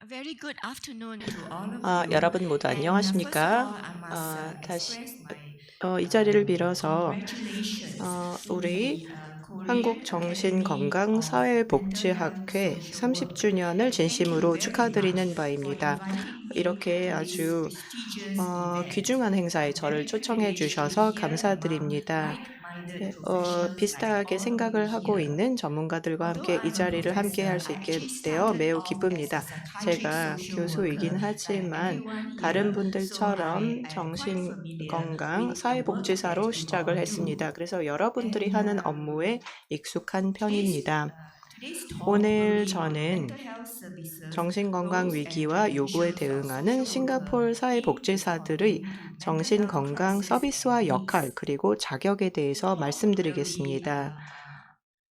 Very good afternoon to all of you. 여러분 모두 First of 안녕하십니까? all, I must 다시 express my 이 자리를 빌어서 congratulations to 우리 the Korean Academy of Mental Health 한국정신건강사회복지학회 Social Work. 30주년을 Thank you 진심으로 very 축하드리는 much for 바입니다. inviting me 이렇게 to this 아주 prestigious event. 귀중한 행사에 I'm 저를 very 초청해 privileged to 주셔서 be here among 감사드립니다. like-minded 네, professionals like 비슷하게 all of you 생각을 하고 here. 있는 전문가들과 Although 함께 이 I'm a 자리를 함께 professor, 할 수 I 있게 actually 되어 started 매우 off as a 기쁩니다. psychiatric 제가 social worker, 교수이긴 like 하지만 everyone 다른 here. So I 분들처럼 am quite familiar 정신건강 with the work that 사회복지사로 you 시작을 all do. 했습니다. 그래서 여러분들이 And 하는 업무에 익숙한 편입니다. today's talk will 오늘 be on 저는 mental health services, 정신건강 roles and 위기와 요구에 potentials of 대응하는 social worker 싱가포르 in 사회복지사들의 responding to mental health 정신건강 crisis and 서비스와 역할 needs. 그리고 자격에 The 대해서 talk will be 말씀드리겠습니다.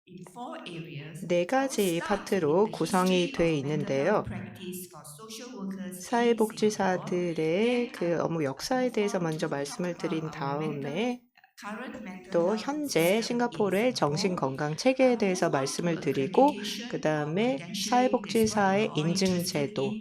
in four areas. 네 I will 가지 start with 파트로 the 구성이 history 돼 of mental health 있는데요. practice for social workers in Singapore. 사회복지사들의 Then I 그 will 업무 역사에 move 대해서 on 먼저 to talk 말씀을 about 드린 our 다음에 current mental 또 health 현재 system in 싱가포르의 Singapore. 정신건강 I 체계에 will 대해서 move on to 말씀을 드리고 그 accreditation or 다음에 credentialing. That's what you 사회복지사의 are all interested 인증제도 in.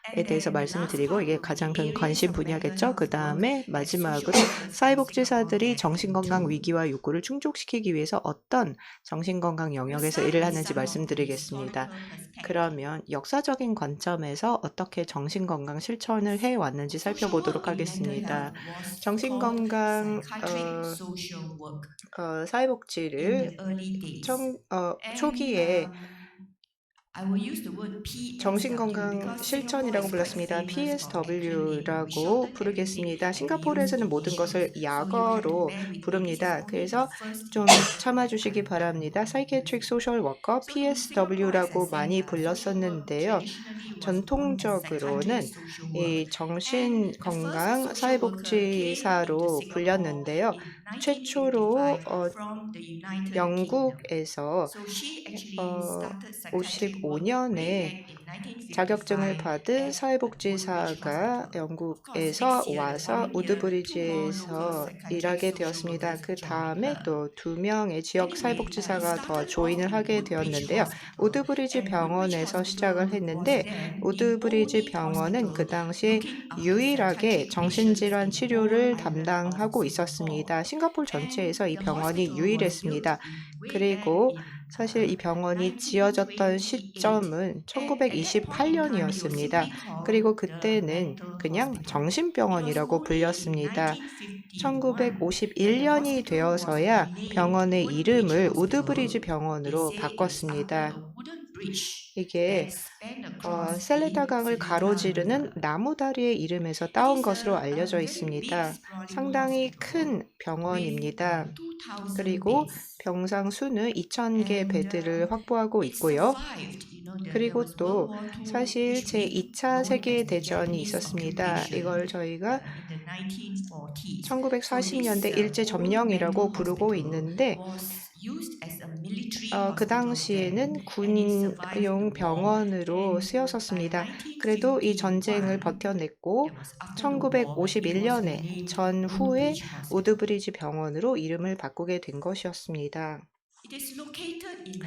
에 And 대해서 then the 말씀을 last 드리고 part 이게 will be the 가장 큰 areas 관심 of mental 분야겠죠. 그 health work 다음에 that social 마지막으로 workers in Singapore 사회복지사들이 get 정신건강 into. 위기와 욕구를 충족시키기 위해서 어떤 정신건강 We'll 영역에서 start 일을 with 하는지 some of the 말씀드리겠습니다. historical perspective. 그러면 역사적인 관점에서 어떻게 정신건강 실천을 해왔는지 Social work 살펴보도록 in mental health 하겠습니다. was called 정신건강 psychiatric social work in 사회복지를 the early days. And 초기에 I will use the word PSW 정신건강 because Singapore 실천이라고 is quite 불렀습니다. famous for acronym. We PSW라고 shorten everything 부르겠습니다. and we use 싱가포르에서는 모든 initials. 것을 So you have to 약어로 bear with me. This is 부릅니다. only the 그래서 first 좀 initial that 참아주시기 I'm 바랍니다. Psychiatric using. Social Worker So in Singapore, as I PSW라고 said, 많이 social work 불렸었는데요. traditionally was known as psychiatric 전통적으로는 social work. 이 And the first 정신건강 social worker came into 사회복지사로 Singapore 불렸는데요. in 최초로 1955 from the United Kingdom. 영국에서 So she actually started psychiatric work way 55년에 back in 자격증을 1955 받은 at Woodbridge 사회복지사가 Hospital. Of course, 영국에서 next year, the 와서 following year, two more local 우드브리지에서 psychiatric 일하게 social 되었습니다. workers 그 joined 다음에 her. 또 2명의 지역 Anyway, it 사회복지사가 더 started off 조인을 in 하게 Woodbridge 되었는데요. Hospital, 우드브리지 and Woodbridge 병원에서 시작을 Hospital was 했는데 then the 우드브리지 only 병원은 그 hospital 당시에 looking after 유일하게 psychiatric patients 정신질환 in the whole 치료를 island of 담당하고 Singapore. 있었습니다. 싱가포르 And 전체에서 이 the 병원이 hospital was built 유일했습니다. in way back 그리고 in 사실 이 병원이 지어졌던 1928. 시점은 And at that point in time, it was 1928년이었습니다. simply called 그리고 the 그때는 mental 그냥 hospital. It was 정신병원이라고 only in 불렸습니다. 1951 that the 1951년이 hospital was 되어서야 renamed 병원의 Woodbridge 이름을 우드브리지 Hospital. They 병원으로 say it is after 바꿨습니다. a wooden bridge 이게 that spanned across 셀레다 the 강을 Seletar 가로지르는 River. 나무다리의 이름에서 It 따온 is 것으로 a 알려져 very big 있습니다. sprawling 상당히 hospital 큰 with 병원입니다. 2,000 그리고 beds. 병상 수는 2,000개 And 베드를 확보하고 it 있고요. survived. There 그리고 was World 또 War II, 사실 which we 제2차 known as the 세계대전이 Japanese 있었습니다. occupation 이걸 저희가 in the 1940s. So this 1940년대 old mental 일제점령이라고 부르고 hospital 있는데 was used as a military 그 hospital then, 당시에는 and it survived the 군용 war. 병원으로 And by 쓰였었습니다. 그래도 이 전쟁을 1951, 버텨냈고 that was after the war, it was 1951년에 renamed 전후에 Woodbridge Hospital. 우드브리지 병원으로 이름을 바꾸게 된 것이었습니다. It is located in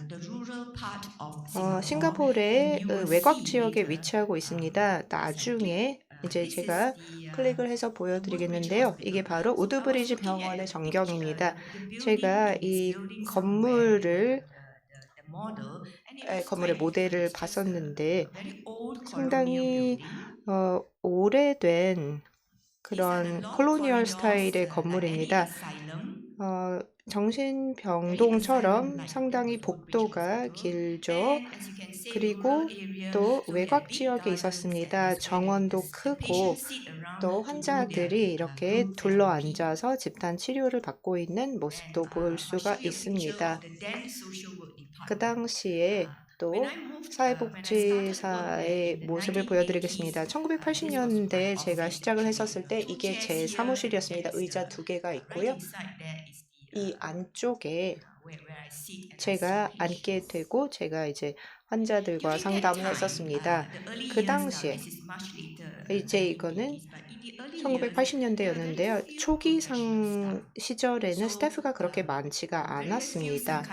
the rural part of Singapore, and 싱가포르의 you will 외곽 see 지역에 later 위치하고 있습니다. as I click. 나중에 이제 This is 제가 클릭을 해서 the Woodbridge 보여드리겠는데요. 이게 Hospital. 바로 So I was 우드브리지 looking at 병원의 the picture, 전경입니다. the building 제가 in this 이 building somewhere, 건물을 the model, and it looks 건물의 quite. 모델을 It's just 봤었는데 a very old colonial 상당히 building. 오래된 These are the 그런 long 콜로니얼 corridors, 스타일의 like any 건물입니다. asylum. Very 정신병동처럼 asylum-like. That 상당히 was Woodbridge 복도가 Hospital. 길죠. And as you can see, rural 그리고 area, 또 so there are 외곽 big 지역에 gardens that 있었습니다. is where 정원도 the 크고 patients sit around 또 to do their 환자들이 이렇게 group 둘러 therapy. 앉아서 집단 치료를 받고 있는 And 모습도 볼 I'll show 수가 you a picture of 있습니다. the then social work 그 department. 당시에 When 또 I moved, when I started work there 사회복지사의 in the 모습을 1980s, 보여드리겠습니다. this was my 1980년대에 제가 office 시작을 actually. 했었을 때 Two 이게 chairs 제 here, and 사무실이었습니다. that is 의자 두 개가 right 있고요. inside there is 이 안쪽에 where I sit and I see 제가 앉게 patients. 되고 제가 이제 During 환자들과 that 상담을 time, 했었습니다. the early 그 years now, 당시에 this is much later, 이제 이거는 1980s, but 1980년대였는데요. 초기 시절에는 스태프가 그렇게 많지가 않았습니다.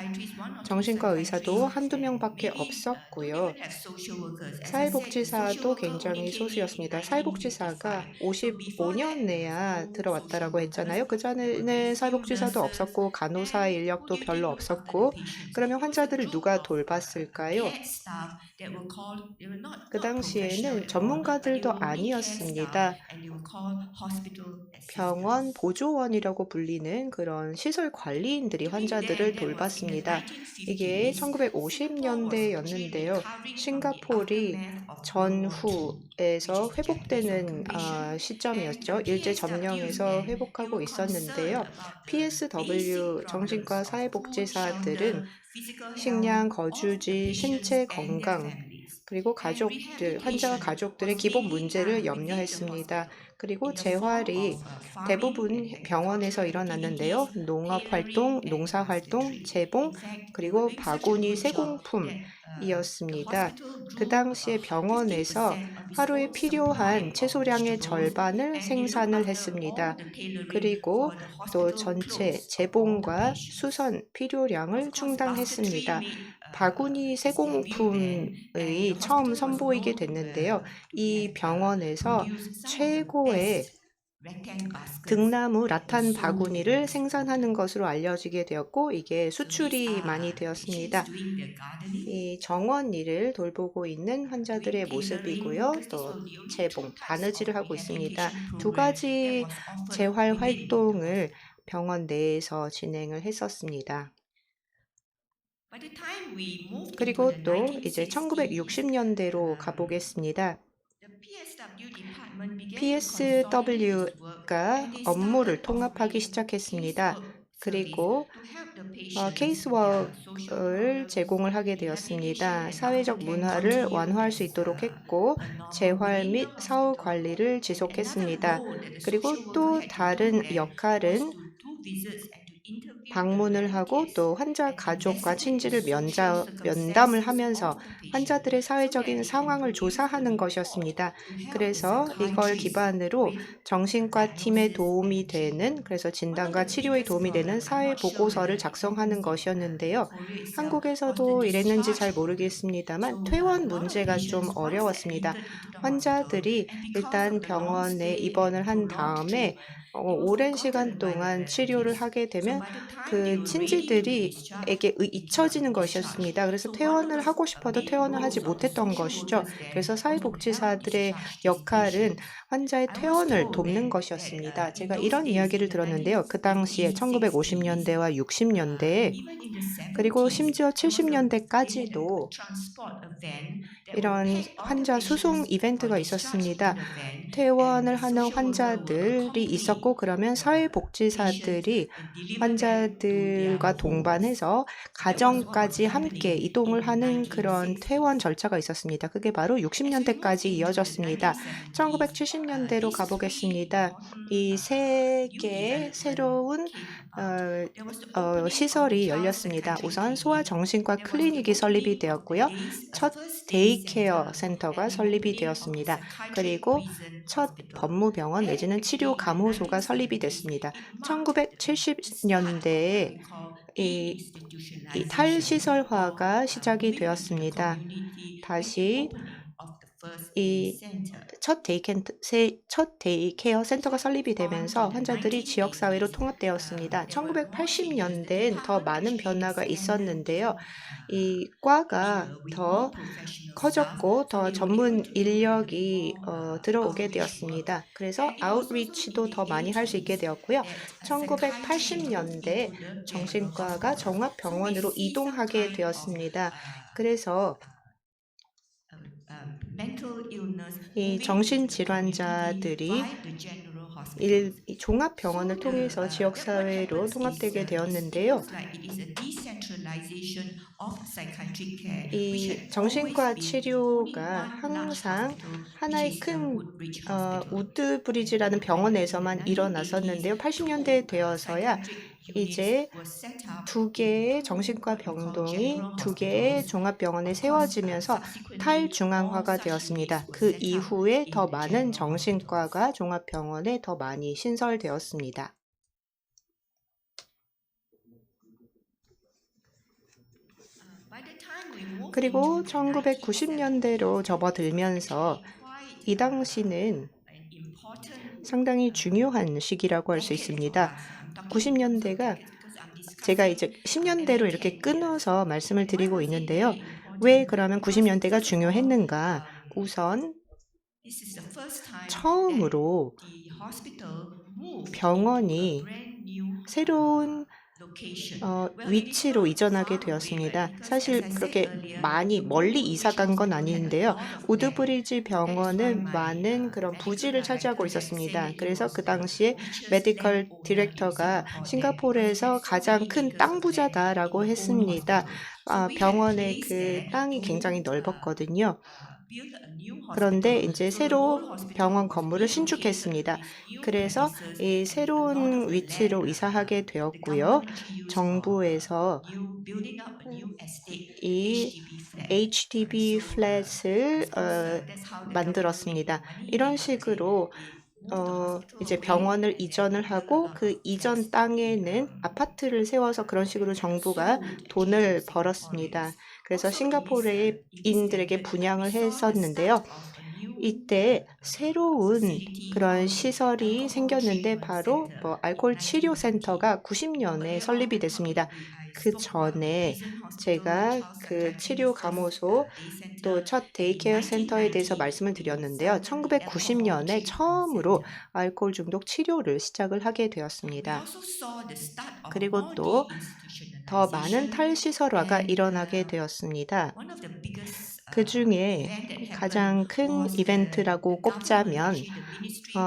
정신과 의사도 한두 명밖에 없었고요. 사회복지사도 굉장히 소수였습니다. 사회복지사가 55년에야 들어왔다라고 했잖아요. 그전에는 사회복지사도 없었고 간호사 인력도 별로 없었고 그러면 환자들을 누가 돌봤을까요? 그 당시에는 전문가들도 아니었습니다. 병원 보조원이라고 불리는 그런 시설 관리인들이 환자들을 돌봤습니다. 이게 1950년대였는데요. 싱가포르이 전후에서 회복되는 시점이었죠. 일제 점령에서 회복하고 있었는데요. PSW 정신과 사회복지사들은 식량, 거주지, 신체 건강, 그리고 가족들, 환자와 가족들의 기본 문제를 염려했습니다. 그리고 재활이 대부분 병원에서 일어났는데요. 농업활동, 농사활동, 재봉, 그리고 바구니 세공품이었습니다. 그 당시에 병원에서 하루에 필요한 채소량의 절반을 생산을 했습니다. 그리고 또 전체 재봉과 수선 필요량을 충당했습니다. 바구니 세공품의 처음 선보이게 됐는데요. 이 병원에서 최고의 등나무 라탄 바구니를 생산하는 것으로 알려지게 되었고 이게 수출이 많이 되었습니다. 이 정원 일을 돌보고 있는 환자들의 모습이고요. 또 재봉, 바느질을 하고 있습니다. 두 가지 재활 활동을 병원 내에서 진행을 했었습니다. 그리고 또 이제 1960년대로 가보겠습니다. PSW가 업무를 통합하기 시작했습니다. 그리고 케이스워크를 제공을 하게 되었습니다. 사회적 문화를 완화할 수 있도록 했고 재활 및 사후 관리를 지속했습니다. 그리고 또 다른 역할은 방문을 하고 또 환자 가족과 친지를 면담을 하면서 환자들의 사회적인 상황을 조사하는 것이었습니다. 그래서 이걸 기반으로 정신과 팀에 도움이 되는, 그래서 진단과 치료에 도움이 되는 사회 보고서를 작성하는 것이었는데요. 한국에서도 이랬는지 잘 모르겠습니다만 퇴원 문제가 좀 어려웠습니다. 환자들이 일단 병원에 입원을 한 다음에 오랜 시간 동안 치료를 하게 되면 그 친지들이에게 잊혀지는 것이었습니다. 그래서 퇴원을 하고 싶어도 퇴원을 하지 못했던 것이죠. 그래서 사회복지사들의 역할은 환자의 퇴원을 돕는 것이었습니다. 제가 이런 이야기를 들었는데요. 그 당시에 1950년대와 60년대에 그리고 심지어 70년대까지도 이런 환자 수송 이벤트가 있었습니다. 퇴원을 하는 환자들이 있었고 그러면 사회복지사들이 환자들과 동반해서 가정까지 함께 이동을 하는 그런 퇴원 절차가 있었습니다. 그게 바로 60년대까지 이어졌습니다. 1970년대로 가보겠습니다. 이 세 개의 새로운 시설이 열렸습니다. 우선 소아정신과 클리닉이 설립이 되었고요. 첫 데이케어 센터가 설립이 되었습니다. 그리고 첫 법무병원 내지는 치료감호소가 설립이 됐습니다. 1970년대에 이 탈시설화가 시작이 되었습니다. 다시 이 첫 데이케어 센터가 설립이 되면서 환자들이 지역사회로 통합되었습니다. 1980년대엔 더 많은 변화가 있었는데요. 이 과가 더 커졌고 더 전문 인력이 들어오게 되었습니다. 그래서 아웃리치도 더 많이 할 수 있게 되었고요. 1980년대 정신과가 종합병원으로 이동하게 되었습니다. 그래서 이 정신질환자들이 이 종합병원을 통해서 지역사회로 통합되게 되었는데요. 이 정신과 치료가 항상 하나의 큰 우드 브리지라는 병원에서만 일어났었는데요. 80년대에 되어서야 이제 두 개의 정신과 병동이 두 개의 종합병원에 세워지면서 탈중앙화가 되었습니다. 그 이후에 더 많은 정신과가 종합병원에 더 많이 신설되었습니다. 그리고 1990년대로 접어들면서 이 당시는 상당히 중요한 시기라고 할 수 있습니다. 90년대가 제가 이제 10년대로 이렇게 끊어서 말씀을 드리고 있는데요. 왜 그러면 90년대가 중요했는가? 우선 처음으로 병원이 새로운 위치로 이전하게 되었습니다. 사실 그렇게 많이 멀리 이사 간 건 아닌데요. 우드브리지 병원은 많은 그런 부지를 차지하고 있었습니다. 그래서 그 당시에 메디컬 디렉터가 싱가포르에서 가장 큰 땅 부자다라고 했습니다. 병원의 그 땅이 굉장히 넓었거든요. 그런데 이제 새로 병원 건물을 신축했습니다. 그래서 이 새로운 위치로 이사하게 되었고요. 정부에서 이 HDB 플랫을 만들었습니다. 이런 식으로 이제 병원을 이전을 하고 그 이전 땅에는 아파트를 세워서 그런 식으로 정부가 돈을 벌었습니다. 그래서 싱가포르인들에게 분양을 했었는데요. 이때 새로운 그런 시설이 생겼는데 바로 알코올 치료 센터가 90년에 설립이 됐습니다. 그 전에 제가 그 치료 감호소 또 첫 데이케어 센터에 대해서 말씀을 드렸는데요. 1990년에 처음으로 알코올 중독 치료를 시작을 하게 되었습니다. 그리고 또 더 많은 탈시설화가 일어나게 되었습니다. 그 중에 가장 큰 이벤트라고 꼽자면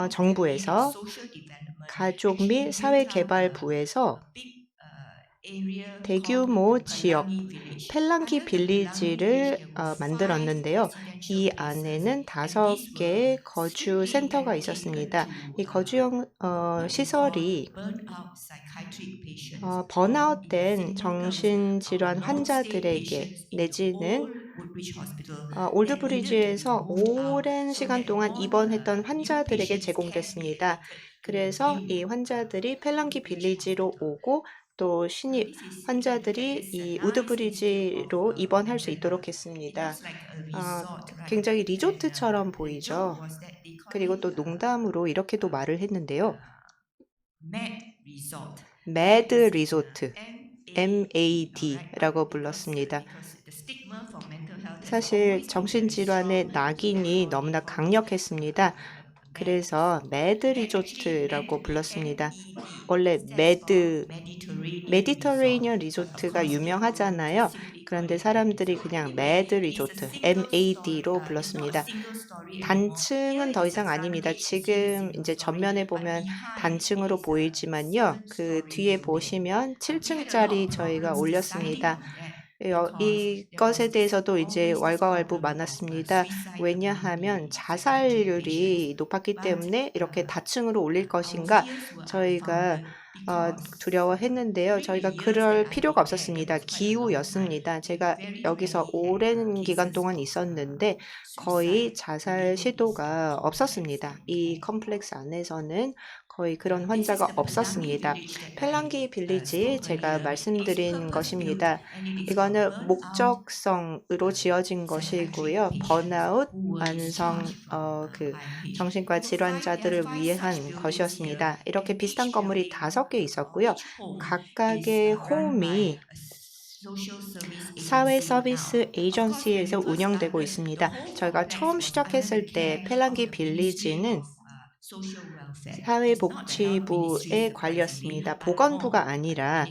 정부에서 가족 및 사회개발부에서 대규모 지역 펠랑기 빌리지를 만들었는데요. 이 안에는 5개의 거주 센터가 있었습니다. 이 거주형 시설이 번아웃된 정신질환 환자들에게 내지는 올드브리지에서 오랜 시간 동안 입원했던 환자들에게 제공됐습니다. 그래서 이 환자들이 펠랑기 빌리지로 오고 또 신입 환자들이 이 우드브리지로 입원할 수 있도록 했습니다. 굉장히 리조트처럼 보이죠. 그리고 또 농담으로 이렇게도 말을 했는데요. 매드 리조트, MAD라고 불렀습니다. 사실 정신질환의 낙인이 너무나 강력했습니다. 그래서 매드 리조트라고 불렀습니다. 원래 메디터레이니언 리조트가 유명하잖아요. 그런데 사람들이 그냥 매드 리조트, MAD로 불렀습니다. 단층은 더 이상 아닙니다. 지금 이제 전면에 보면 단층으로 보이지만요. 그 뒤에 보시면 7층짜리 저희가 올렸습니다. 이것에 대해서도 이제 왈가왈부 많았습니다. 왜냐하면 자살률이 높았기 때문에 이렇게 다층으로 올릴 것인가 저희가 두려워했는데요. 저희가 그럴 필요가 없었습니다. 기후였습니다. 제가 여기서 오랜 기간 동안 있었는데 거의 자살 시도가 없었습니다. 이 컴플렉스 안에서는 거의 그런 환자가 없었습니다. 펠랑기 빌리지 제가 말씀드린 것입니다. 이거는 목적성으로 지어진 것이고요. 번아웃, 만성 정신과 질환자들을 위한 것이었습니다. 이렇게 비슷한 건물이 5개 있었고요. 각각의 홈이 사회 서비스 에이전시에서 운영되고 있습니다. 저희가 처음 시작했을 때 펠랑기 빌리지는 사회복지부의 관리였습니다. 보건부가 아니라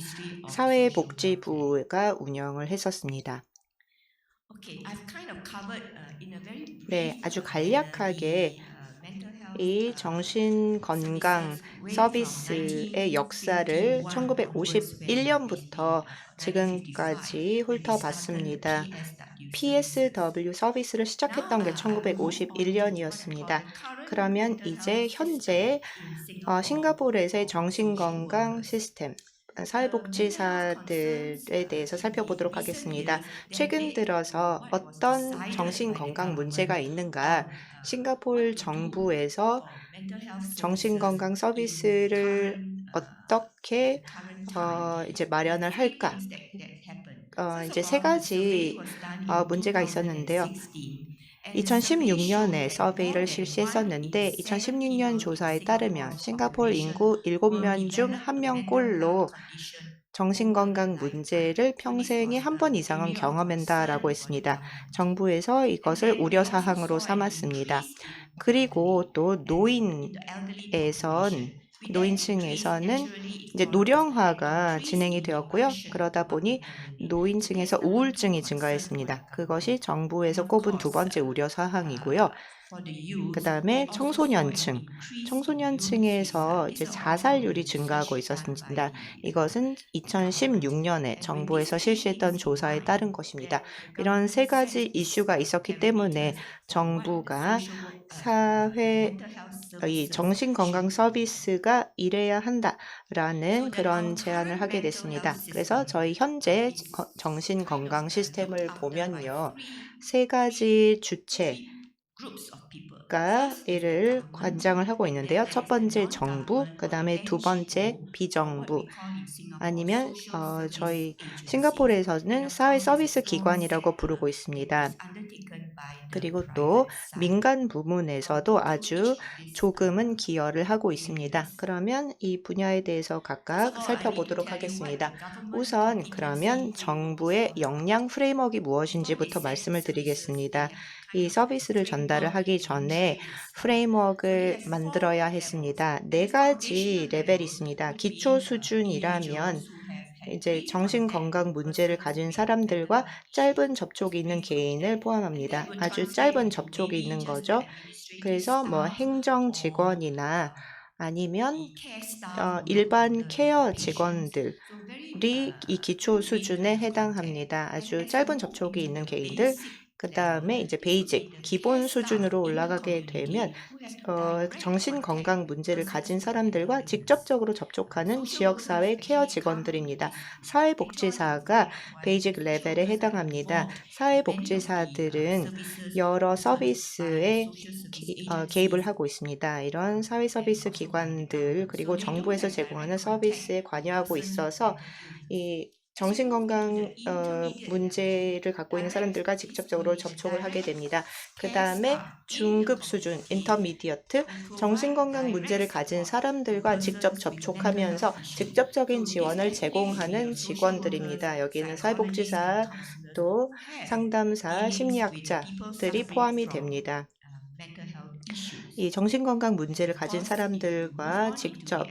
사회복지부가 운영을 했었습니다. 네, 아주 간략하게 이 정신건강 서비스의 역사를 1951년부터 지금까지 훑어봤습니다. PSW 서비스를 시작했던 게 1951년이었습니다. 그러면 이제 현재 싱가포르에서의 정신건강 시스템, 사회복지사들에 대해서 살펴보도록 하겠습니다. 최근 들어서 어떤 정신건강 문제가 있는가, 싱가포르 정부에서 정신건강 서비스를 어떻게 이제 마련을 할까? 이제 세 가지 문제가 있었는데요. 2016년에 서베이를 실시했었는데 2016년 조사에 따르면 싱가포르 인구 7명 중 1명꼴로 정신건강 문제를 문제를 평생에 한 번 이상은 경험한다라고 했습니다. 정부에서 이것을 우려사항으로 삼았습니다. 그리고 또 노인층에서는 이제 노령화가 진행이 되었고요. 그러다 보니 노인층에서 우울증이 증가했습니다. 그것이 정부에서 꼽은 두 번째 우려사항이고요. 그 다음에 청소년층에서 이제 자살률이 증가하고 있었습니다. 이것은 2016년에 정부에서 실시했던 조사에 따른 것입니다. 이런 세 가지 이슈가 있었기 때문에 정부가 이 정신건강 서비스가 이래야 한다라는 그런 제안을 하게 됐습니다. 그래서 저희 현재 정신건강 시스템을 보면요. 세 가지 주체가 이를 관장을 하고 있는데요. 첫 번째 정부, 그 다음에 두 번째 비정부, 아니면 저희 싱가포르에서는 사회 서비스 기관이라고 부르고 있습니다. 그리고 또 민간 부문에서도 아주 조금은 기여를 하고 있습니다. 그러면 이 분야에 대해서 각각 살펴보도록 하겠습니다. 우선 그러면 정부의 역량 프레임워크가 무엇인지부터 말씀을 드리겠습니다. 이 서비스를 전달을 하기 전에 프레임워크를 만들어야 했습니다. 네 가지 레벨이 있습니다. 기초 수준이라면 이제 정신건강 문제를 가진 사람들과 짧은 접촉이 있는 개인을 포함합니다. 아주 짧은 접촉이 있는 거죠. 그래서 뭐 행정 직원이나 아니면 일반 케어 직원들이 이 기초 수준에 해당합니다. 아주 짧은 접촉이 있는 개인들, 그 다음에 이제 베이직, 기본 수준으로 올라가게 되면 정신건강 문제를 가진 사람들과 직접적으로 접촉하는 지역사회 케어 직원들입니다. 사회복지사가 베이직 레벨에 해당합니다. 사회복지사들은 여러 서비스에 개입을 하고 있습니다. 이런 사회 서비스 기관들 그리고 정부에서 제공하는 서비스에 관여하고 있어서 이 정신건강 문제를 갖고 있는 사람들과 직접적으로 접촉을 하게 됩니다. 그 다음에 중급 수준, 인터미디어트, 정신건강 문제를 가진 사람들과 직접 접촉하면서 직접적인 지원을 제공하는 직원들입니다. 여기는 사회복지사, 또 상담사, 심리학자들이 포함이 됩니다. 이 정신건강 문제를 가진 사람들과 직접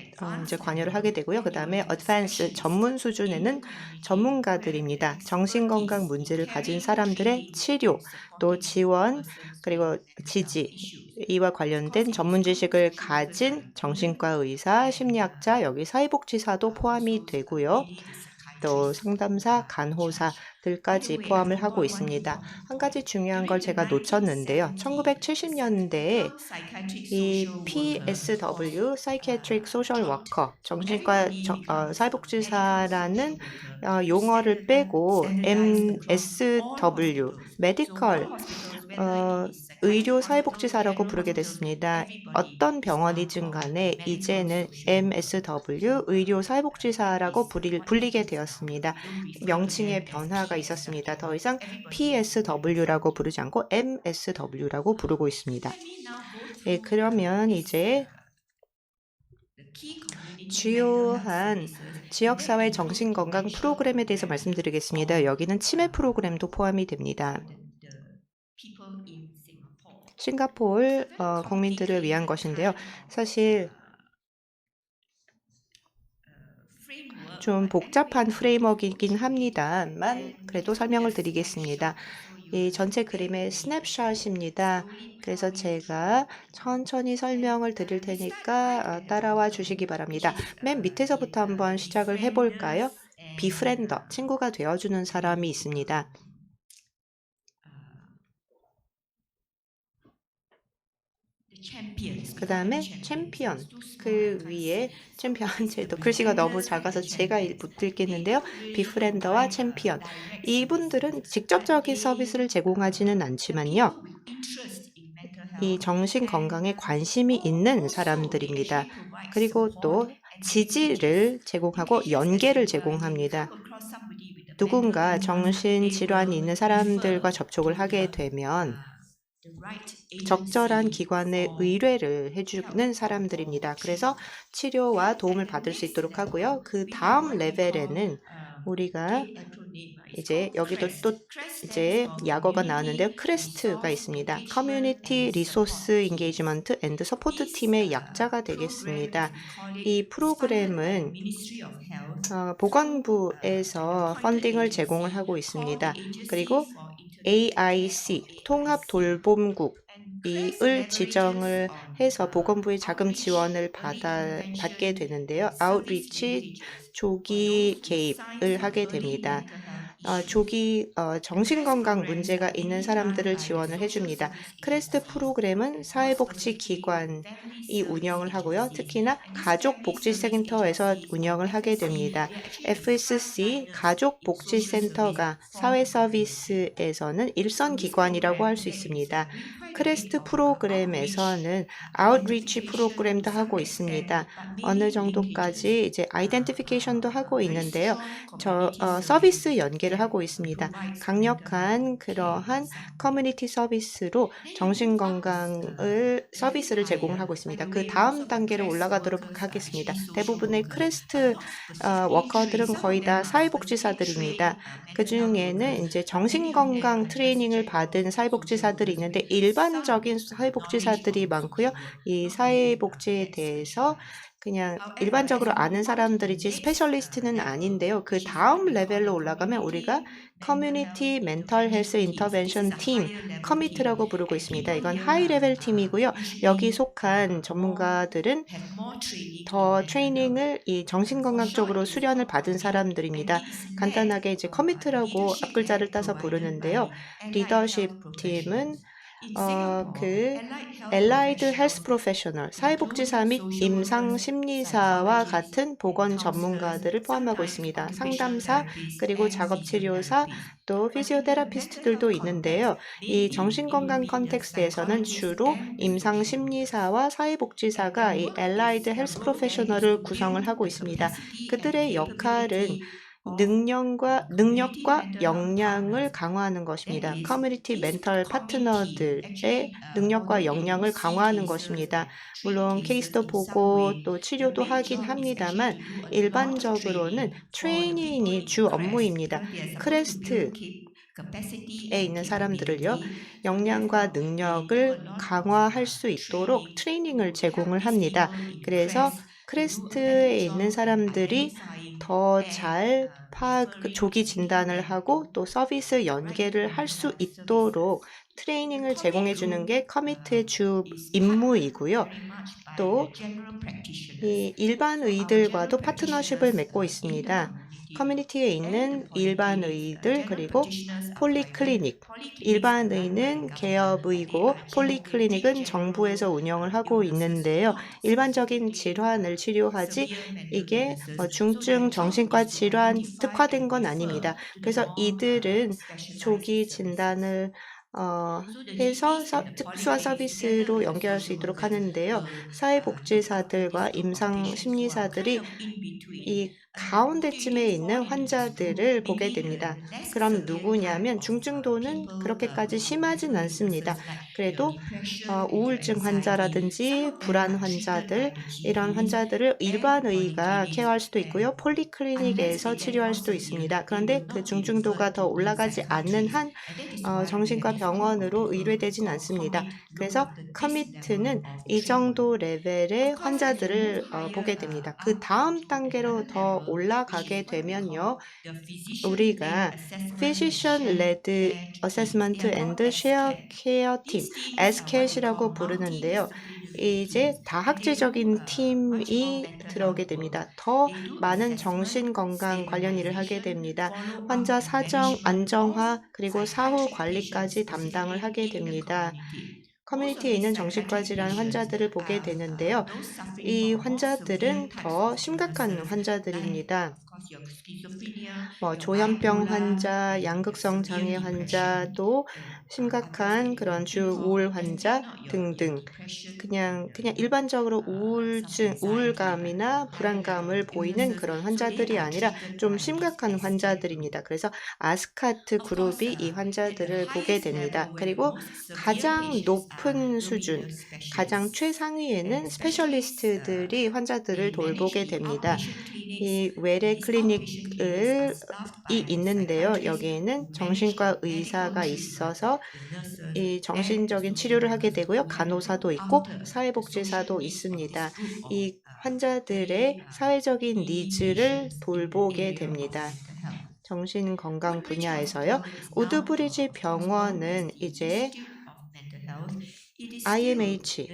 이제 관여를 하게 되고요. 그 다음에 어드밴스 전문 수준에는 전문가들입니다. 정신건강 문제를 가진 사람들의 치료, 또 지원, 그리고 지지, 이와 관련된 전문 지식을 가진 정신과 의사, 심리학자, 여기 사회복지사도 포함이 되고요. 또 상담사, 간호사들까지 포함을 하고 있습니다. 한 가지 중요한 걸 제가 놓쳤는데요. 1970년대에 이 PSW, Psychiatric Social Worker, 정신과 사회복지사라는 용어를 빼고 MSW, Medical 의료 사회복지사라고 부르게 됐습니다. 어떤 병원이든 간에 이제는 MSW, 의료 사회복지사라고 불리게 되었습니다. 명칭의 변화가 있었습니다. 더 이상 PSW라고 부르지 않고 MSW라고 부르고 있습니다. 네, 그러면 이제 주요한 지역사회 정신건강 프로그램에 대해서 말씀드리겠습니다. 여기는 치매 프로그램도 포함이 됩니다. 싱가포르 국민들을 위한 것인데요. 사실 좀 복잡한 프레임워크이긴 합니다만 그래도 설명을 드리겠습니다. 이 전체 그림의 스냅샷입니다. 그래서 제가 천천히 설명을 드릴 테니까 따라와 주시기 바랍니다. 맨 밑에서부터 한번 시작을 해볼까요? 비프렌더, 친구가 되어주는 사람이 있습니다. 그 다음에 챔피언, 그 위에 챔피언, 또 글씨가 너무 작아서 제가 못 읽겠는데요. 비프렌더와 챔피언. 이분들은 직접적인 서비스를 제공하지는 않지만요. 이 정신 건강에 관심이 있는 사람들입니다. 그리고 또 지지를 제공하고 연계를 제공합니다. 누군가 정신질환이 있는 사람들과 접촉을 하게 되면 적절한 기관에 의뢰를 해주는 사람들입니다. 그래서 치료와 도움을 받을 수 있도록 하고요. 그 다음 레벨에는 우리가 이제 여기도 또 이제 약어가 나왔는데요. 크레스트가 있습니다. 커뮤니티 리소스 인게이지먼트 앤드 서포트 팀의 약자가 되겠습니다. 이 프로그램은 보건부에서 펀딩을 제공을 하고 있습니다. 그리고 AIC 통합돌봄국 이을 지정을 해서 보건부의 자금 지원을 받게 되는데요. 아웃리치 조기 개입을 하게 됩니다. 조기 정신건강 문제가 있는 사람들을 지원을 해줍니다. 크레스트 프로그램은 사회복지기관이 운영을 하고요. 특히나 가족복지센터에서 운영을 하게 됩니다. FSC 가족복지센터가 사회서비스에서는 일선기관이라고 할 수 있습니다. 크레스트 프로그램에서는 아웃리치 프로그램도 하고 있습니다. 어느 정도까지 이제 아이덴티피케이션도 하고 있는데요. 서비스 연계를 하고 있습니다. 강력한 그러한 커뮤니티 서비스로 정신건강을 서비스를 제공을 하고 있습니다. 그 다음 단계로 올라가도록 하겠습니다. 대부분의 크레스트 워커들은 거의 다 사회복지사들입니다. 그 중에는 이제 정신건강 트레이닝을 받은 사회복지사들이 있는데 일반적인 사회복지사들이 많고요. 이 사회복지에 대해서 그냥 일반적으로 아는 사람들이지 스페셜리스트는 아닌데요. 그 다음 레벨로 올라가면 우리가 커뮤니티 멘털 헬스 인터벤션 팀, 커미트라고 부르고 있습니다. 이건 하이 레벨 팀이고요. 여기 속한 전문가들은 더 트레이닝을 이 정신건강 쪽으로 수련을 받은 사람들입니다. 간단하게 이제 커미트라고 앞글자를 따서 부르는데요. 리더십 팀은 그 엘라이드 헬스 프로페셔널, 사회복지사 및 임상심리사와 같은 보건 전문가들을 포함하고 있습니다. 상담사, 그리고 작업치료사, 또 피지오테라피스트들도 있는데요. 이 정신건강 컨텍스트에서는 주로 임상심리사와 사회복지사가 이 엘라이드 헬스 프로페셔널을 구성을 하고 있습니다. 그들의 역할은 능력과 역량을 강화하는 것입니다. 커뮤니티 멘털 파트너들의 능력과 역량을 강화하는 것입니다. 물론 케이스도 보고 또 치료도 하긴 합니다만 일반적으로는 트레이닝이 주 업무입니다. 크레스트에 있는 사람들을요, 역량과 능력을 강화할 수 있도록 트레이닝을 제공을 합니다. 그래서 크레스트에 있는 사람들이 더 잘 조기 진단을 하고 또 서비스 연계를 할 수 있도록 트레이닝을 제공해 주는 게 커미트의 주 임무이고요. 또 이 일반 의들과도 파트너십을 맺고 있습니다. 커뮤니티에 있는 일반 의들 그리고 폴리클리닉, 일반 의는 개업의고 폴리클리닉은 정부에서 운영을 하고 있는데요. 일반적인 질환을 치료하지 이게 중증 정신과 질환 특화된 건 아닙니다. 그래서 이들은 조기 진단을 해서 특수한 서비스로 연결할 수 있도록 하는데요. 사회복지사들과 임상심리사들이 이 가운데쯤에 있는 환자들을 보게 됩니다. 그럼 누구냐면 중증도는 그렇게까지 심하진 않습니다. 그래도 우울증 환자라든지 불안 환자들 이런 환자들을 일반 의가 케어할 수도 있고요. 폴리클리닉에서 치료할 수도 있습니다. 그런데 그 중증도가 더 올라가지 않는 한 정신과 병원으로 의뢰되진 않습니다. 그래서 커미트는 이 정도 레벨의 환자들을 보게 됩니다. 그 다음 단계로 더 올라가게 되면요. 우리가 Physician Led Assessment and Share Care Team, SCAT이라고 부르는데요. 이제 다학제적인 팀이 들어오게 됩니다. 더 많은 정신건강 관련 일을 하게 됩니다. 환자 사정, 안정화, 그리고 사후 관리까지 담당을 하게 됩니다. 커뮤니티에 있는 정신과 질환 환자들을 보게 되는데요. 이 환자들은 더 심각한 환자들입니다. 조현병 환자, 양극성 장애 환자, 또 심각한 그런 우울 환자 등등. 그냥 일반적으로 우울감이나 불안감을 보이는 그런 환자들이 아니라 좀 심각한 환자들입니다. 그래서 아스카트 그룹이 이 환자들을 보게 됩니다. 그리고 가장 높은 수준, 가장 최상위에는 스페셜리스트들이 환자들을 돌보게 됩니다. 이 외래 클리닉이 있는데요. 여기에는 정신과 의사가 있어서 이 정신적인 치료를 하게 되고요. 간호사도 있고 사회복지사도 있습니다. 이 환자들의 사회적인 니즈를 돌보게 됩니다. 정신건강 분야에서요. 우드브리지 병원은 이제 IMH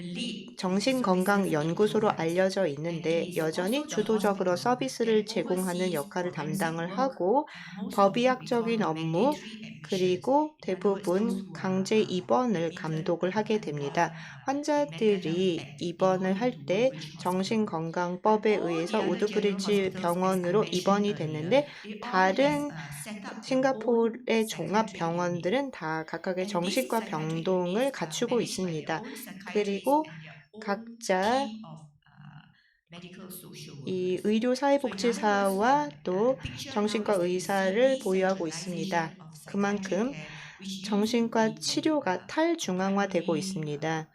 정신건강연구소로 알려져 있는데 여전히 주도적으로 서비스를 제공하는 역할을 담당을 하고 법의학적인 업무 그리고 대부분 강제 입원을 감독을 하게 됩니다. 환자들이 입원을 할 때 정신건강법에 의해서 우드브리지 병원으로 입원이 됐는데 다른 싱가포르의 종합병원들은 다 각각의 정신과 병동을 갖추고 있습니다. 그리고 각자 이 의료사회복지사와 또 정신과 의사를 보유하고 있습니다. 그만큼 정신과 치료가 탈중앙화되고 있습니다.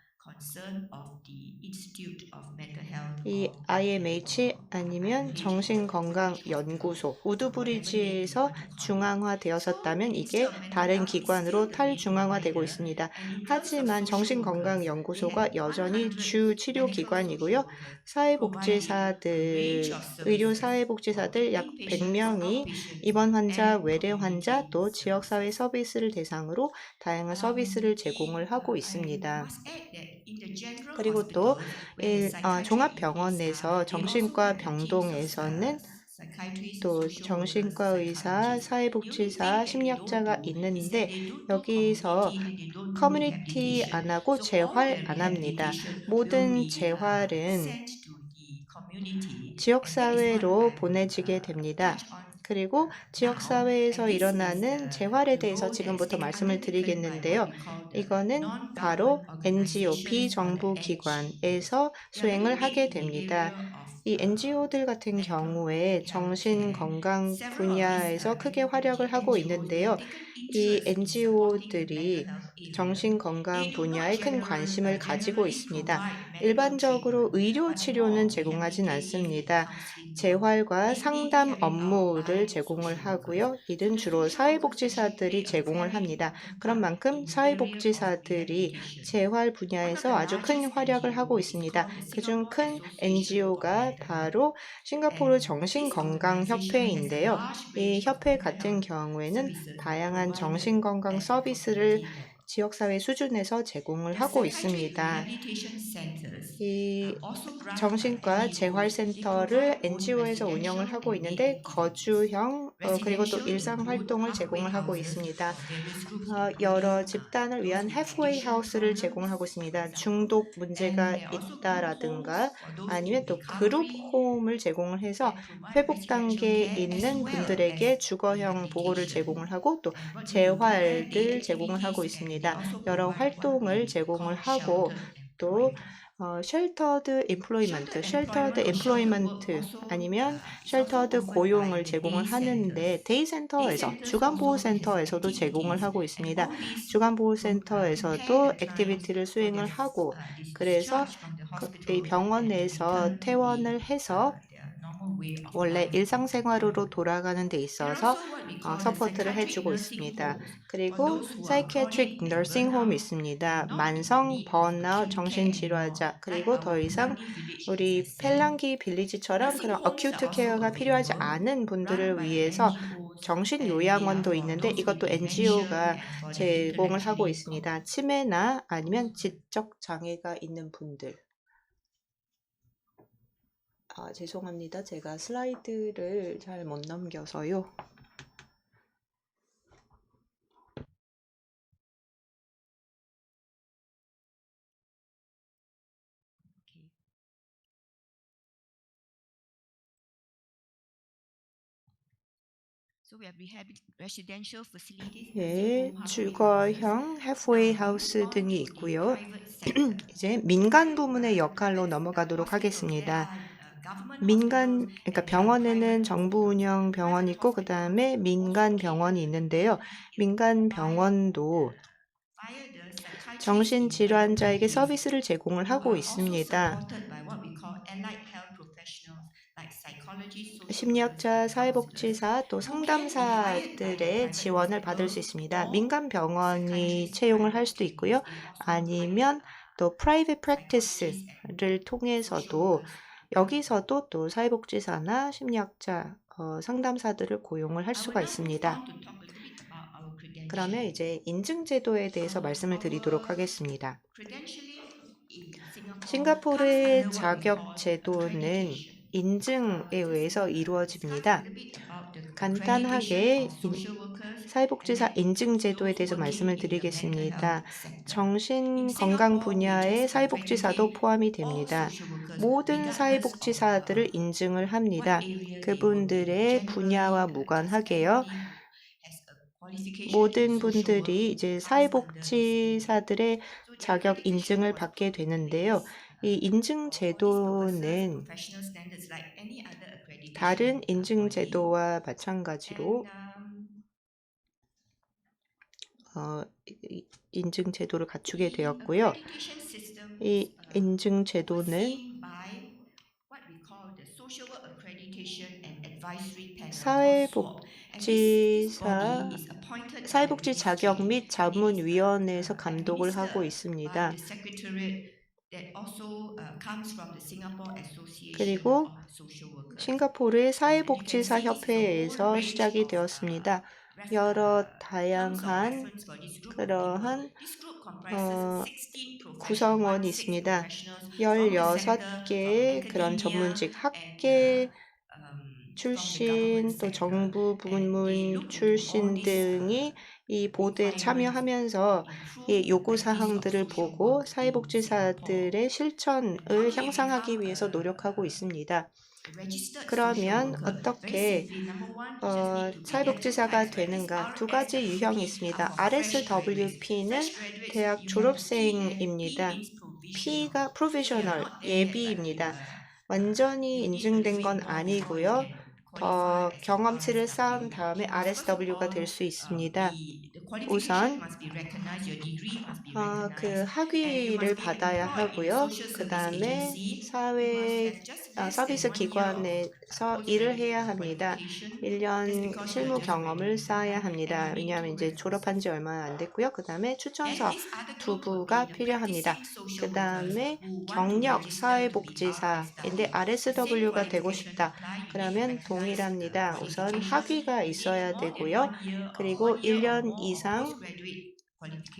이 IMH 아니면 정신건강연구소, 우드브리지에서 중앙화되었었다면 이게 다른 기관으로 탈중앙화되고 있습니다. 하지만 정신건강연구소가 여전히 주 치료기관이고요. 의료사회복지사들 약 100명이 입원 환자, 외래 환자, 또 지역사회 서비스를 대상으로 다양한 서비스를 제공을 하고 있습니다. 그리고 또 종합병원에서 정신과 병동에서는 또 정신과 의사, 사회복지사, 심리학자가 있는데 여기서 커뮤니티 안 하고 재활 안 합니다. 모든 재활은 지역사회로 보내지게 됩니다. 그리고 지역사회에서 일어나는 재활에 대해서 지금부터 말씀을 드리겠는데요. 이거는 바로 NGO, 비정부기관에서 수행을 하게 됩니다. 이 NGO들 같은 경우에 정신건강 분야에서 크게 활약을 하고 있는데요. 이 NGO들이 정신건강 분야에 큰 관심을 가지고 있습니다. 일반적으로 의료 치료는 제공하진 않습니다. 재활과 상담 업무를 제공을 하고요. 이는 주로 사회복지사들이 제공을 합니다. 그런 만큼 사회복지사들이 재활 분야에서 아주 큰 활약을 하고 있습니다. 그중 큰 NGO가 바로 싱가포르 정신건강협회인데요. 이 협회 같은 경우에는 다양한 정신건강 서비스를 지역사회 수준에서 제공을 하고 있습니다. 이 정신과 재활센터를 NGO에서 운영을 하고 있는데 거주형 그리고 또 일상 활동을 제공을 하고 있습니다. 여러 집단을 위한 halfway house를 제공을 하고 있습니다. 중독 문제가 있다라든가 아니면 또 그룹 홈을 제공을 해서 회복 단계에 있는 분들에게 주거형 보호를 제공을 하고 또 재활을 제공을 하고 있습니다. 여러 활동을 제공을 하고 또 쉘터드 임플로이먼트 아니면 쉘터드 고용을 제공을 하는데 데이센터에서 주간보호센터에서도 제공을 하고 있습니다. 주간보호센터에서도 액티비티를 수행을 하고 그래서 이 병원에서 퇴원을 해서 원래 일상생활으로 돌아가는 데 있어서 서포트를 해주고 있습니다. 그리고 사이키아트릭 너싱홈이 있습니다. 만성 번아웃 정신질환자 그리고 더 이상 우리 펠랑기 빌리지처럼 그런 어큐트 케어가 필요하지 않은 분들을 위해서 정신요양원도 있는데 이것도 NGO가 제공을 하고 있습니다. 치매나 아니면 지적 장애가 있는 분들. 죄송합니다. 제가 슬라이드를 잘 못 넘겨서요. So we have residential facilities, 예, nursing home, halfway houses. 주거형 halfway Now we 하우스 move on 등이 to the 있고요. private sector. 이제 민간 부문의 The 역할로 private 넘어가도록 hospitals, there 하겠습니다. are government hospitals 민간, 그러니까 and there are 병원에는 private 정부 hospitals. 운영 병원이 Private 있고, 그 hospitals 다음에 also 민간 cater 병원이 to 있는데요. mentally ill 민간 by 병원도 via the psychiatrists in 정신질환자에게 parental leave, 서비스를 제공을 who 하고 are also 있습니다. supported by what we call allied health professionals like psychologists, social workers, 심리학자, and counselors, 사회복지사, 또 who can be hired by the 상담사들의 private 지원을 받을 수 hospital 있습니다. or 민간 병원이 psychiatrists' 채용을 할 private 수도 clinics. 있고요. They also hire 아니면 또 private psychologists and practice를 social 통해서도 workers to help them. 여기서도 또 사회복지사나 심리학자, 상담사들을 고용을 할 I will 수가 now move 있습니다. on to talk a little bit about our 그러면 credentialing. 이제 인증제도에 대해서 말씀을 드리도록 Our 하겠습니다. credentialing in Singapore comes 싱가포르의 under what we 자격 call 제도는 accreditation. 인증에 Just 의해서 start a 이루어집니다. little bit about the accreditation 간단하게 of social workers and 사회복지사 then 인증제도에 those 대해서 working 말씀을 in the mental 드리겠습니다. health sector. In 정신건강 Singapore, we 분야의 just 사회복지사도 accreditate 포함이 all 됩니다. social workers 모든 regardless of 사회복지사들을 인증을 what 합니다. area they work in. 그분들의 분야와 Generally, just 무관하게요. anybody who has a qualification in 모든 social work 분들이 이제 comes under the scheme. 사회복지사들의 So the 자격 accreditation 인증을 was 받게 put in 되는데요. place 이 인증 for these purposes, 제도는 professional standards like any other accreditation 다른 인증 body. 제도와 And 마찬가지로 인증 제도를 갖추게 the 되었고요. accreditation systems 이 인증 overseen 제도는 by what we call the Social Work Accreditation and Advisory Panel called SWOP. And this body is appointed by the 사회복지 자격 ministry 및 자문위원회에서 and 감독을 하고 administered by 있습니다. the secretariat that also comes from the Singapore Association 그리고 of Social Workers. 싱가포르의 And you can 사회복지사 see this is a whole 협회에서 range 시작이 of 되었습니다. 여러 terms of 다양한 reference for this group of people. 그러한 This group comprises 16 구성원이 16 있습니다. professionals from the sector, from 16개의 그런 academia, 전문직 and 학계 from the government 출신 또 sector. 정부 And they 부문 look into all 출신 these 등이 이 보드에 requirements 참여하면서 to improve 이 the 요구 practice of 사항들을 social 보고 work in Singapore. 사회복지사들의 실천을 And how do you 향상하기 become 위해서 노력하고 있습니다. a registered social 그러면 worker? Very 어떻게 simply, number one, you just need to be. There are two 사회복지사가 types, right? This 되는가? 두 가지 RSWP 유형이 are 있습니다. for fresh graduates. RSWP는 Fresh graduates, 대학 you have the P and P 졸업생입니다. means provisional. P가 So you are provisional, not there yet, but you 예비입니다. are. 완전히 You need a 인증된 little 건 bit more before you 아니고요. can 더 qualify as 경험치를 an 쌓은 RSW. 다음에 You must first of RSW가 all 될 수 있습니다. the qualification 우선 must be recognized. Your degree must be 그 recognized. And you 학위를 must be 받아야 employed in a 하고요. social 그 service 다음에 agency. You must 사회 have just less 서비스 than 1 year of 기관에서 일을 해야 postgraduate 합니다. qualification. That's 1년 because you 실무 are just 경험을 graduating. 쌓아야 And 합니다. 왜냐하면 이제 having two 졸업한 지 references. 얼마 안 됐고요. 그 다음에 And 추천서 this other group would be 2부가 the 필요합니다. practicing social 그 workers 다음에 who want to 경력 register to be 사회복지사인데 RSW. The same RSW가 되고 qualification 싶다. apply. You need to 그러면 recognize 동일합니다. 우선 qualifications. 학위가 You need 있어야 more than 되고요. 1 year or 그리고 1 year or 1년 more of 이상 postgraduate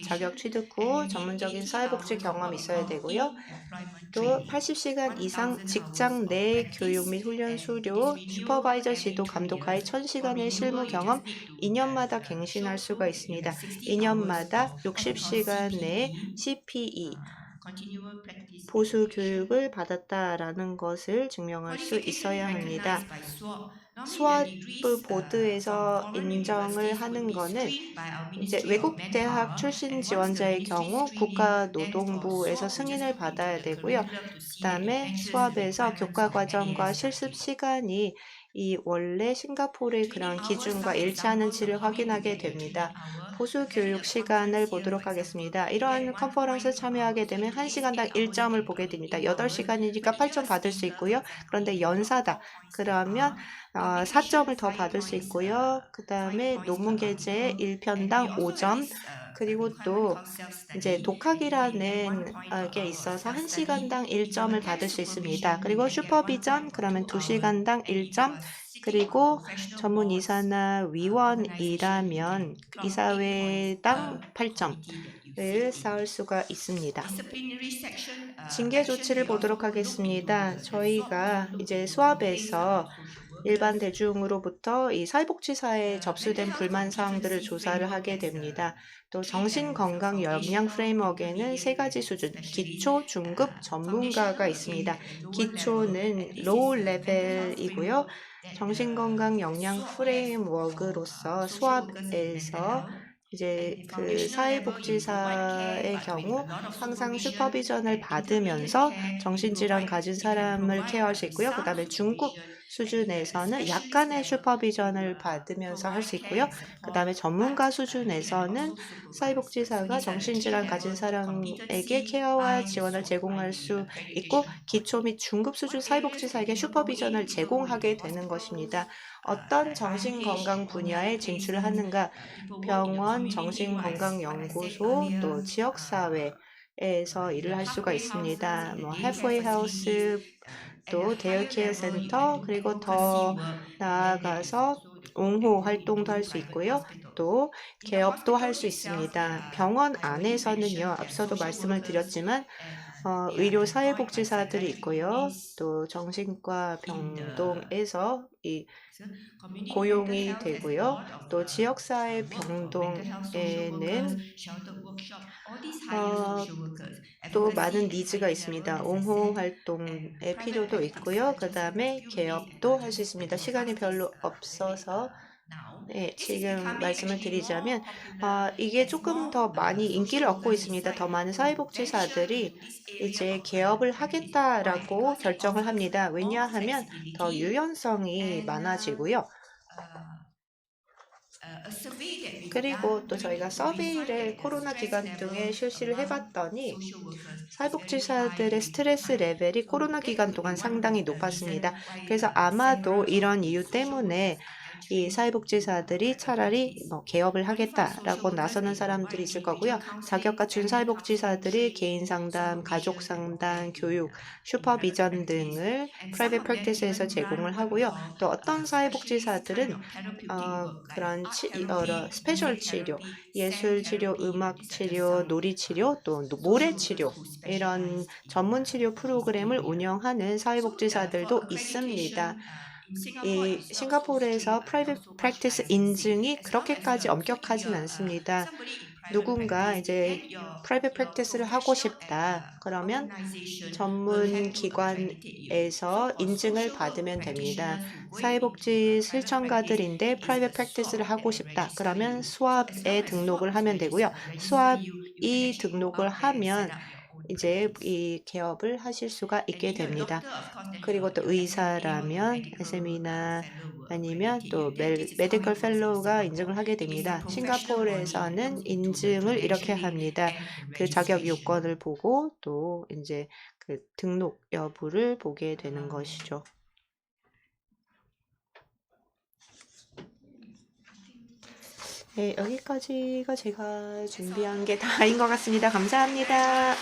자격 qualification. 취득 And 후 you need 전문적인 80 사회복지 hours of 경험 what we 있어야 call 되고요. in-employment 또 training. 80시간 이상 1,000 hours 직장 of 내 practice. 교육 및 훈련 And it is 수료, renewed 슈퍼바이저 every 지도 2 감독하에 years. For 1000시간의 실무 renewal, you 경험 just need to 2년마다 have 갱신할 show 수가 proof that you 있습니다. have 60 hours 2년마다 of what we call 60시간의 CPE, CPE, continual practice 보수 education. 교육을 받았다라는 것을 증명할 수 Qualification 있어야 합니다. recognized by SWOP. Normally the 수업 degrees 보드에서 from foreign 인정을 universities would 하는 be 거는 screened by our 이제 Ministry of 외국 대학 Manpower. 출신 And once the 지원자의 ministry 경우 screening, then for 국가노동부에서 SWOP, we just 승인을 look into 받아야 the 되고요. curriculum to see that it 그다음에 matches the 수업에서 requirements 교과 of 과정과 NASW. 실습 시간이 이 원래 싱가포르의 그런 Training hours, 기준과 some 일치하는지를 examples of how you 확인하게 get your 됩니다. training hour. 보수 Attending 교육 a 시간을 conference here, 보도록 for example, 하겠습니다. you get 이러한 1 컨퍼런스 point per 참여하게 hour. So 되면 in case 1시간당 8 hours, you 1점을 can 보게 clock 됩니다. 8 hours. 8시간이니까 But if you 8점 are 받을 수 speaker, for 있고요. example, 그런데 you can clock 연사다. 4 points per 그러면 hour. Publication, 4점을 더 5 받을 수 points, 있고요. 그 5 다음에 points 논문 per 게재 article. And we 1편당 also have 5점, this 그리고 requirement 또 called self-study. 이제 You can gain 1 독학이라는 point per 게 hour of 있어서 self-study. 1시간당 If you 1점을 attend 받을 수 있습니다. supervision, you 그리고 can get 1 슈퍼비전 point for 그러면 2 hours. 2시간당 And if you 1점, are sitting on 그리고 professional 전문 boards, 이사나 organization, you 위원이라면 can clock 8 points 이사회당 per 8점을 committee that you sit in. 쌓을 수가 있습니다. Disciplinary section 징계 actions, 조치를 we also 보도록 look into 하겠습니다. the SWOP also 저희가 look 이제 into complaints 수업에서 about social work. 일반 대중으로부터 이 사회복지사에 접수된 불만 사항들을 조사를 하게 됩니다. 또 정신건강 역량 프레임워크에는 세 가지 수준, 기초, 중급, 전문가가 있습니다. 기초는 로우 레벨이고요. 정신건강 역량 프레임워크로서 수업에서 이제 그 사회복지사의 경우 항상 슈퍼비전을 받으면서 정신질환 가진 사람을 케어할 수 있고요. 그 다음에 중급 수준에서는 약간의 슈퍼비전을 받으면서 할 수 있고요. 그 다음에 전문가 수준에서는 사회복지사가 정신질환 가진 사람에게 케어와 지원을 제공할 수 있고 기초 및 중급 수준 사회복지사에게 슈퍼비전을 제공하게 되는 것입니다. 어떤 정신건강 분야에 진출을 하는가? 병원, 정신건강연구소, 또 지역사회에서 일을 할 수가 있습니다. 뭐 halfway house, 또 데이케어 센터, 그리고 더 나아가서 옹호 활동도 할 수 있고요. 또 개업도 할 수 있습니다. 병원 안에서는요, 앞서도 말씀을 드렸지만 의료 사회복지사들이 있고요. 또 정신과 병동에서 이 고용이 되고요. 또 지역사회 병동에는 또 많은 니즈가 있습니다. 옹호 활동의 필요도 있고요. 그 다음에 개업도 할 수 있습니다. 시간이 별로 없어서 네, 지금 말씀을 드리자면 이게 조금 더 많이 인기를 얻고 있습니다. 더 많은 사회복지사들이 이제 개업을 하겠다라고 결정을 합니다. 왜냐하면 더 유연성이 많아지고요. 그리고 또 저희가 서베이를 코로나 기간 동에 실시를 해봤더니 사회복지사들의 스트레스 레벨이 코로나 기간 동안 상당히 높았습니다. 그래서 아마도 이런 이유 때문에 이 사회복지사들이 차라리 개업을 하겠다라고 나서는 사람들이 있을 거고요. 자격 갖춘 사회복지사들이 개인 상담, 가족 상담, 교육, 슈퍼비전 등을 프라이빗 프랙티스에서 제공을 하고요. 또 어떤 사회복지사들은 그런 스페셜 치료, 예술 치료, 음악 치료, 놀이 치료, 또 모래 치료 이런 전문 치료 프로그램을 운영하는 사회복지사들도 있습니다. 이 싱가포르에서 프라이빗 프랙티스 인증이 그렇게까지 엄격하진 않습니다. 누군가 이제 프라이빗 프랙티스를 하고 싶다. 그러면 전문 기관에서 인증을 받으면 됩니다. 사회복지 실천가들인데 프라이빗 프랙티스를 하고 싶다. 그러면 수업에 등록을 하면 되고요. 수업이 등록을 하면 이제 이 개업을 하실 수가 있게 됩니다. 그리고 또 의사라면 SME나 아니면 또 메디컬 펠로우가 인증을 하게 됩니다. 싱가포르에서는 인증을 이렇게 합니다. 그 자격 요건을 보고 또 이제 그 등록 여부를 보게 되는 것이죠. 네, 여기까지가 제가 준비한 게 다인 것 같습니다. 감사합니다.